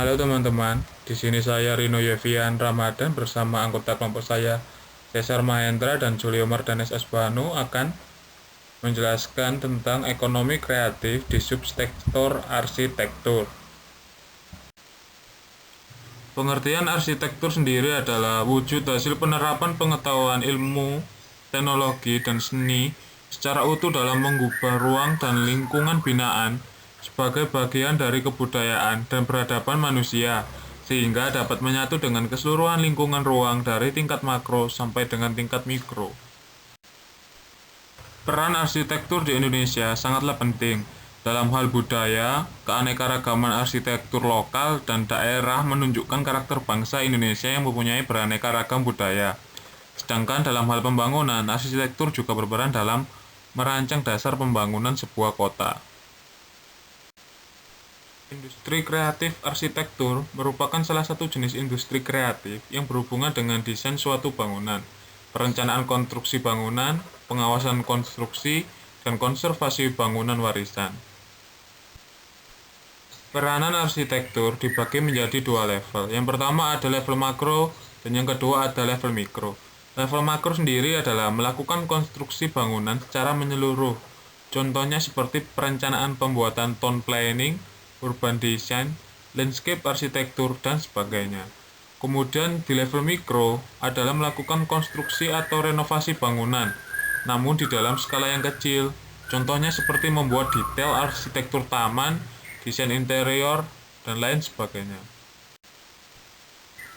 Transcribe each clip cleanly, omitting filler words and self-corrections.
Halo teman-teman, di sini saya Rino Yevian Ramadan bersama anggota kelompok saya Cesar Mahendra dan Julio Mardanes Asbanu akan menjelaskan tentang ekonomi kreatif di subsektor arsitektur. Pengertian arsitektur sendiri adalah wujud hasil penerapan pengetahuan ilmu, teknologi, dan seni secara utuh dalam mengubah ruang dan lingkungan binaan sebagai bagian dari kebudayaan dan peradaban manusia, sehingga dapat menyatu dengan keseluruhan lingkungan ruang dari tingkat makro sampai dengan tingkat mikro. Peran arsitektur di Indonesia sangatlah penting dalam hal budaya. Keanekaragaman arsitektur lokal dan daerah menunjukkan karakter bangsa Indonesia yang mempunyai beraneka ragam budaya. Sedangkan dalam hal pembangunan, arsitektur juga berperan dalam merancang dasar pembangunan sebuah kota. Industri kreatif arsitektur merupakan salah satu jenis industri kreatif yang berhubungan dengan desain suatu bangunan, perencanaan konstruksi bangunan, pengawasan konstruksi, dan konservasi bangunan warisan. Peranan arsitektur dibagi menjadi dua level. Yang pertama ada level makro dan yang kedua ada level mikro. Level makro sendiri adalah melakukan konstruksi bangunan secara menyeluruh. Contohnya seperti perencanaan pembuatan town planning, urban design, landscape arsitektur, dan sebagainya. Kemudian di level mikro adalah melakukan konstruksi atau renovasi bangunan, namun di dalam skala yang kecil. Contohnya seperti membuat detail arsitektur taman, desain interior, dan lain sebagainya.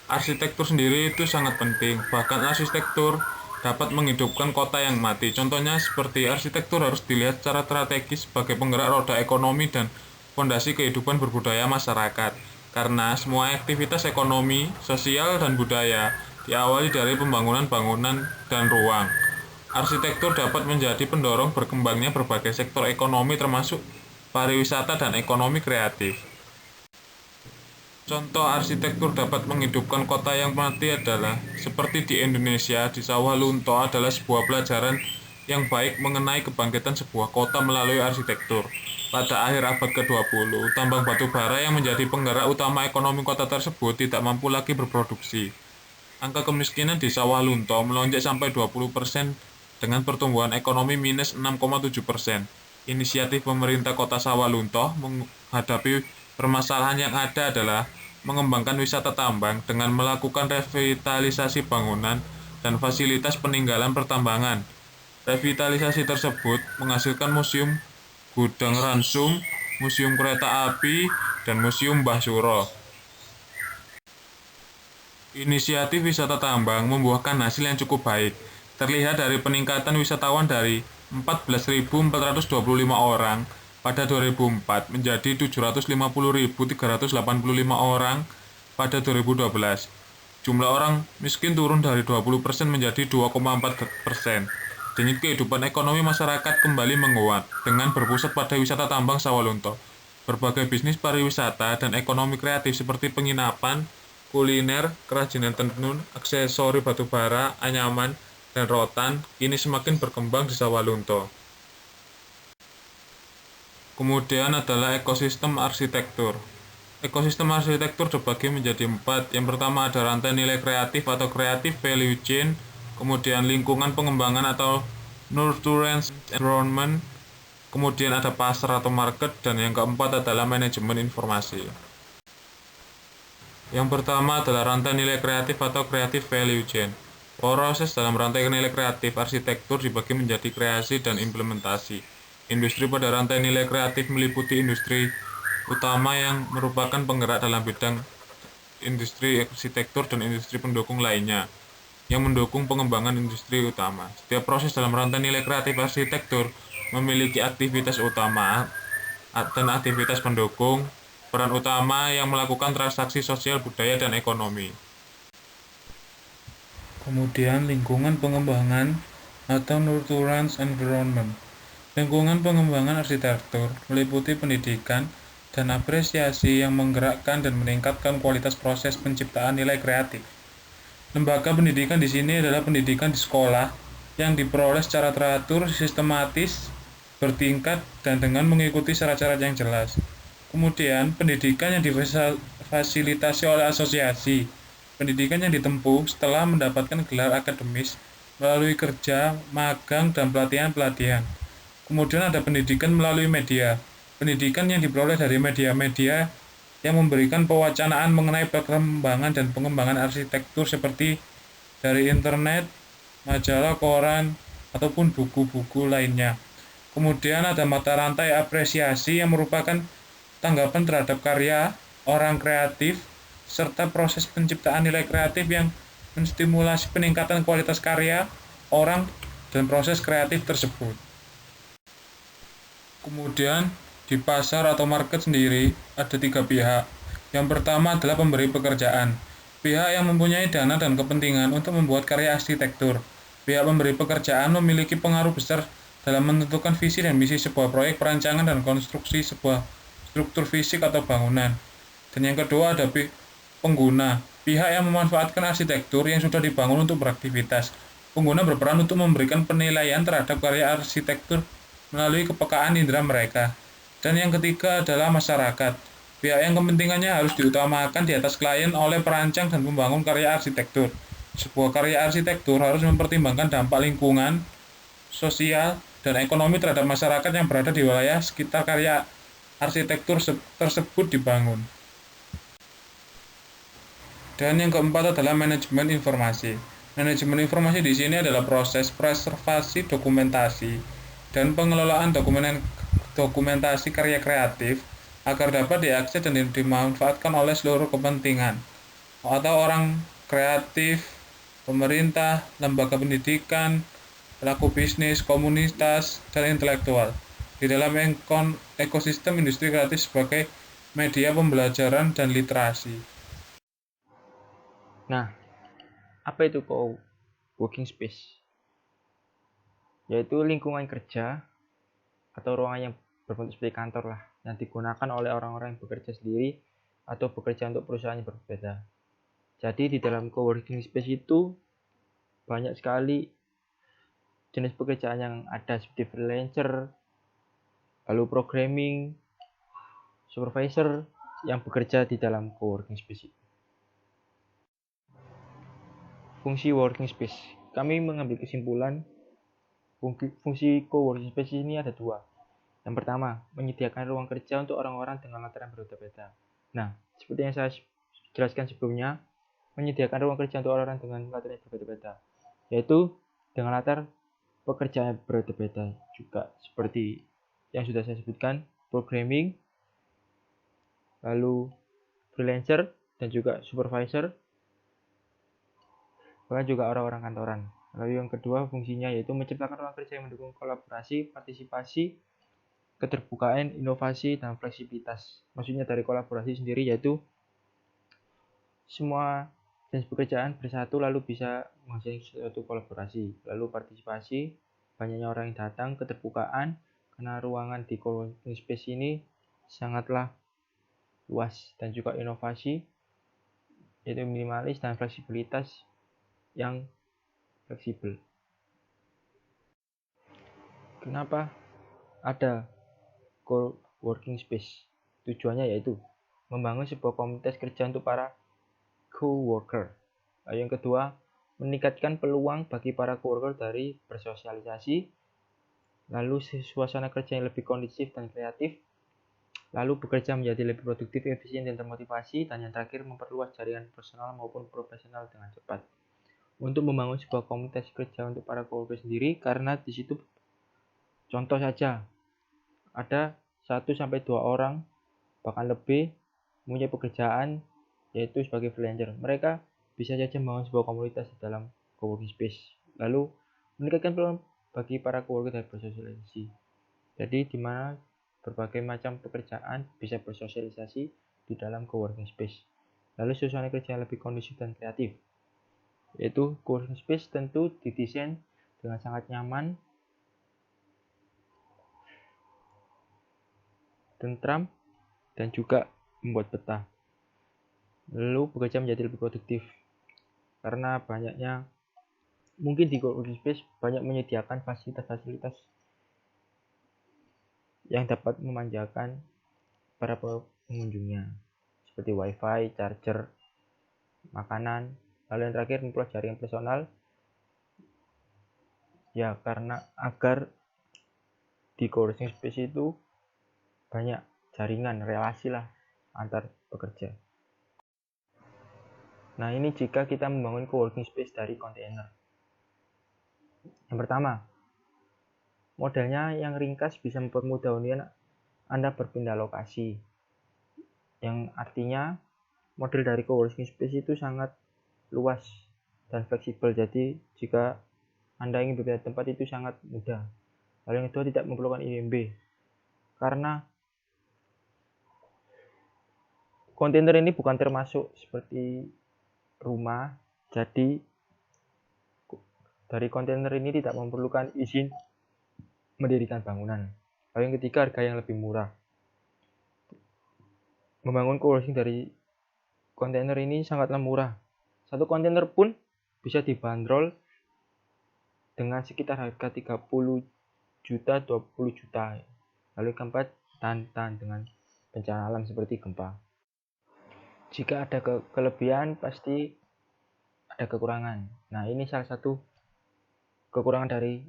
Arsitektur sendiri itu sangat penting, bahkan arsitektur dapat menghidupkan kota yang mati. Contohnya seperti arsitektur harus dilihat secara strategis sebagai penggerak roda ekonomi dan fondasi kehidupan berbudaya masyarakat, karena semua aktivitas ekonomi, sosial, dan budaya diawali dari pembangunan bangunan dan ruang. Arsitektur dapat menjadi pendorong berkembangnya berbagai sektor ekonomi termasuk pariwisata dan ekonomi kreatif. Contoh arsitektur dapat menghidupkan kota yang mati adalah seperti di Indonesia, di Sawah Lunto adalah sebuah pelajaran yang baik mengenai kebangkitan sebuah kota melalui arsitektur. Pada akhir abad ke-20, tambang batu bara yang menjadi penggerak utama ekonomi kota tersebut tidak mampu lagi berproduksi. Angka kemiskinan di Sawah Lunto melonjak sampai 20% dengan pertumbuhan ekonomi minus 6,7%. Inisiatif pemerintah kota Sawah Lunto menghadapi permasalahan yang ada adalah mengembangkan wisata tambang dengan melakukan revitalisasi bangunan dan fasilitas peninggalan pertambangan. Revitalisasi tersebut menghasilkan museum gudang ransum, museum kereta api, dan museum Mbah Suro. Inisiatif wisata tambang membuahkan hasil yang cukup baik. Terlihat dari peningkatan wisatawan dari 14.425 orang pada 2004 menjadi 750.385 orang pada 2012. Jumlah orang miskin turun dari 20% menjadi 2,4%. Denyut kehidupan ekonomi masyarakat kembali menguat dengan berpusat pada wisata tambang Sawah Lunto. Berbagai bisnis pariwisata dan ekonomi kreatif seperti penginapan, kuliner, kerajinan tenun, aksesori batubara, anyaman, dan rotan kini semakin berkembang di Sawah Lunto. Kemudian adalah ekosistem arsitektur. Ekosistem arsitektur dibagi menjadi 4. Yang pertama ada rantai nilai kreatif atau creative value chain, kemudian lingkungan pengembangan atau nurturance environment, kemudian ada pasar atau market, dan yang keempat adalah manajemen informasi. Yang pertama adalah rantai nilai kreatif atau creative value chain. Proses dalam rantai nilai kreatif arsitektur dibagi menjadi kreasi dan implementasi. Industri pada rantai nilai kreatif meliputi industri utama yang merupakan penggerak dalam bidang industri arsitektur dan industri pendukung lainnya yang mendukung pengembangan industri utama. Setiap proses dalam rantai nilai kreatif arsitektur memiliki aktivitas utama dan aktivitas pendukung, peran utama yang melakukan transaksi sosial, budaya, dan ekonomi. Kemudian lingkungan pengembangan atau nurturance environment. Lingkungan pengembangan arsitektur meliputi pendidikan dan apresiasi yang menggerakkan dan meningkatkan kualitas proses penciptaan nilai kreatif. Lembaga pendidikan di sini adalah pendidikan di sekolah yang diperoleh secara teratur, sistematis, bertingkat, dan dengan mengikuti syarat-syarat yang jelas. Kemudian, pendidikan yang difasilitasi oleh asosiasi. Pendidikan yang ditempuh setelah mendapatkan gelar akademis melalui kerja, magang, dan pelatihan-pelatihan. Kemudian ada pendidikan melalui media. Pendidikan yang diperoleh dari media-media yang memberikan pewacanaan mengenai perkembangan dan pengembangan arsitektur seperti dari internet, majalah, koran, ataupun buku-buku lainnya. Kemudian ada mata rantai apresiasi yang merupakan tanggapan terhadap karya orang kreatif serta proses penciptaan nilai kreatif yang menstimulasi peningkatan kualitas karya orang dan proses kreatif tersebut. Kemudian di pasar atau market sendiri ada tiga pihak. Yang pertama adalah pemberi pekerjaan, pihak yang mempunyai dana dan kepentingan untuk membuat karya arsitektur. Pihak pemberi pekerjaan memiliki pengaruh besar dalam menentukan visi dan misi sebuah proyek perancangan dan konstruksi sebuah struktur fisik atau bangunan. Dan yang kedua ada pengguna, pihak yang memanfaatkan arsitektur yang sudah dibangun untuk beraktivitas. Pengguna berperan untuk memberikan penilaian terhadap karya arsitektur melalui kepekaan indera mereka. Dan yang ketiga adalah masyarakat, pihak yang kepentingannya harus diutamakan di atas klien oleh perancang dan pembangun karya arsitektur. Sebuah karya arsitektur harus mempertimbangkan dampak lingkungan, sosial, dan ekonomi terhadap masyarakat yang berada di wilayah sekitar karya arsitektur tersebut dibangun. Dan yang keempat adalah manajemen informasi. Manajemen informasi di sini adalah proses preservasi dokumentasi dan pengelolaan dokumentasi karya kreatif agar dapat diakses dan dimanfaatkan oleh seluruh kepentingan atau orang kreatif, pemerintah, lembaga pendidikan, pelaku bisnis, komunitas, dan intelektual di dalam ekosistem industri kreatif sebagai media pembelajaran dan literasi. Nah, apa itu co-working space? Yaitu lingkungan kerja atau ruangan yang berbentuk seperti kantor lah, yang digunakan oleh orang-orang yang bekerja sendiri atau bekerja untuk perusahaan yang berbeda. Jadi di dalam co-working space itu banyak sekali jenis pekerjaan yang ada seperti freelancer, lalu programming, supervisor yang bekerja di dalam co-working space. Fungsi working space. Kami mengambil kesimpulan fungsi co-working space ini ada dua. Yang pertama, menyediakan ruang kerja untuk orang-orang dengan latar yang berbeda-beda. Nah, seperti yang saya jelaskan sebelumnya, menyediakan ruang kerja untuk orang-orang dengan latar yang berbeda-beda, yaitu dengan latar pekerjaan yang berbeda-beda juga, seperti yang sudah saya sebutkan, programming, lalu freelancer, dan juga supervisor, bahkan juga orang-orang kantoran. Lalu yang kedua fungsinya yaitu menciptakan ruang kerja yang mendukung kolaborasi, partisipasi, keterbukaan, inovasi, dan fleksibilitas. Maksudnya dari kolaborasi sendiri yaitu semua jenis pekerjaan bersatu lalu bisa menghasilkan suatu kolaborasi. Lalu partisipasi, banyaknya orang yang datang, keterbukaan, karena ruangan di co-working space ini sangatlah luas, dan juga inovasi, yaitu minimalis, dan fleksibilitas yang fleksibel. Kenapa ada co-working space? Tujuannya yaitu membangun sebuah komunitas kerja untuk para co-worker. Lalu yang kedua, meningkatkan peluang bagi para co-worker dari bersosialisasi, lalu suasana kerja yang lebih kondusif dan kreatif, lalu bekerja menjadi lebih produktif, efisien, dan termotivasi, dan yang terakhir memperluas jaringan personal maupun profesional dengan cepat. Untuk membangun sebuah komunitas kerja untuk para co-worker sendiri, karena di situ contoh saja ada 1-2 orang bahkan lebih mempunyai pekerjaan yaitu sebagai freelancer. Mereka bisa saja membangun sebuah komunitas di dalam co-working space, lalu meningkatkan peluang bagi para co-worker dari bersosialisasi. Jadi di mana berbagai macam pekerjaan bisa bersosialisasi di dalam co-working space. Lalu suasana kerja yang lebih kondusif dan kreatif, yaitu co-working space tentu didesain dengan sangat nyaman, tentram, dan juga membuat betah. Lalu bekerja menjadi lebih produktif karena banyaknya mungkin di co-working space banyak menyediakan fasilitas-fasilitas yang dapat memanjakan para pengunjungnya, seperti wifi, charger, makanan. Lalu yang terakhir memperluas jaringan personal, ya karena agar di coworking space itu banyak jaringan, relasi lah antar pekerja. Nah, ini jika kita membangun coworking space dari kontainer. Yang pertama, modelnya yang ringkas bisa mempermudah Anda berpindah lokasi. Yang artinya model dari coworking space itu sangat luas dan fleksibel. Jadi jika Anda ingin berpindah tempat itu sangat mudah. Lalu yang kedua, tidak memerlukan IMB. Karena kontainer ini bukan termasuk seperti rumah, jadi dari kontainer ini tidak memerlukan izin mendirikan bangunan. Lalu yang ketiga, harga yang lebih murah. Membangun coworking dari kontainer ini sangatlah murah. Satu kontainer pun bisa dibanderol dengan sekitar harga 30 juta, 20 juta. Lalu yang keempat, tahan dengan bencana alam seperti gempa. Jika ada kelebihan, pasti ada kekurangan. Nah, ini salah satu kekurangan dari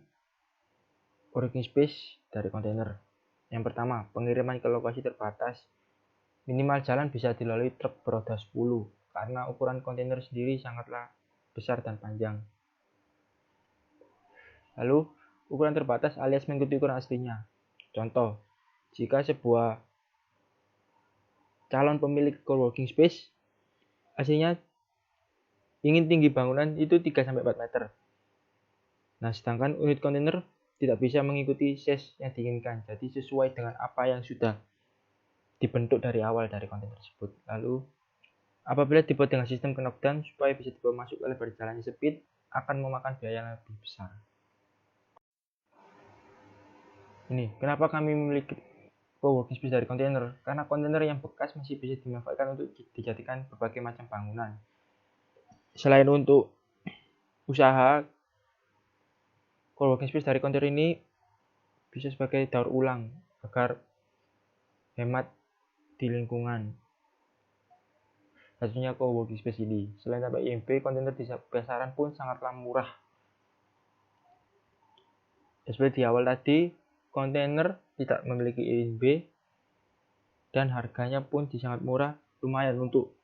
coworking space dari kontainer. Yang pertama, pengiriman ke lokasi terbatas. Minimal jalan bisa dilalui truk beroda 10 karena ukuran kontainer sendiri sangatlah besar dan panjang. Lalu, ukuran terbatas alias mengikuti ukuran aslinya. Contoh, jika sebuah calon pemilik coworking space aslinya ingin tinggi bangunan itu 3-4 meter. Nah, sedangkan unit kontainer tidak bisa mengikuti size yang diinginkan. Jadi sesuai dengan apa yang sudah dibentuk dari awal dari kontainer tersebut. Lalu, apabila dibuat dengan sistem knockdown supaya bisa dibawa masuk ke lebar jalannya sempit, akan memakan biaya yang lebih besar. Ini, kenapa kami memiliki coworking space dari kontainer? Karena kontainer yang bekas masih bisa dimanfaatkan untuk dijadikan berbagai macam bangunan. Selain untuk usaha, coworking space dari kontainer ini bisa sebagai daur ulang agar hemat di lingkungan. Satunya coworking space ini. Selain tanpa IMB, kontainer di pasaran pun sangatlah murah. Seperti di awal tadi, kontainer tidak memiliki IMB dan harganya pun sangat murah, lumayan untuk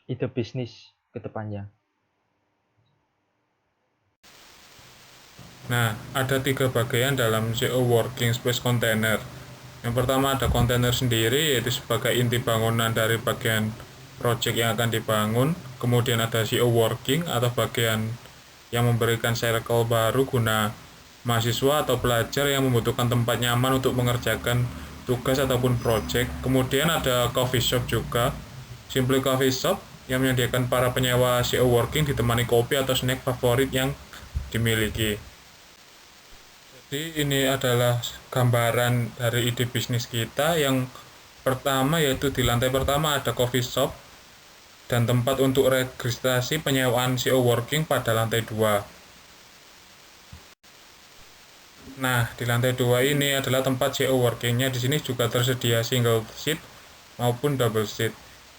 ide bisnis ke depannya. Nah, ada 3 bagian dalam CO working space container. Yang pertama ada kontainer sendiri, yaitu sebagai inti bangunan dari bagian project yang akan dibangun. Kemudian ada CO working atau bagian yang memberikan circle baru guna mahasiswa atau pelajar yang membutuhkan tempat nyaman untuk mengerjakan tugas ataupun project. Kemudian ada coffee shop juga, Simply Coffee Shop yang menyediakan para penyewa CO working ditemani kopi atau snack favorit yang dimiliki. Jadi ini adalah gambaran dari ide bisnis kita. Yang pertama yaitu di lantai pertama ada coffee shop dan tempat untuk registrasi penyewaan CO working pada lantai 2. Nah, di lantai 2 ini adalah tempat CO working-nya. Di sini juga tersedia single seat maupun double seat.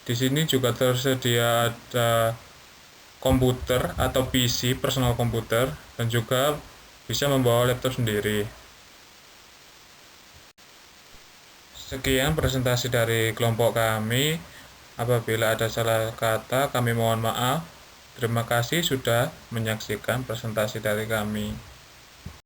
Di sini juga tersedia ada komputer atau PC, personal komputer, dan juga bisa membawa laptop sendiri. Sekian presentasi dari kelompok kami. Apabila ada salah kata, kami mohon maaf. Terima kasih sudah menyaksikan presentasi dari kami.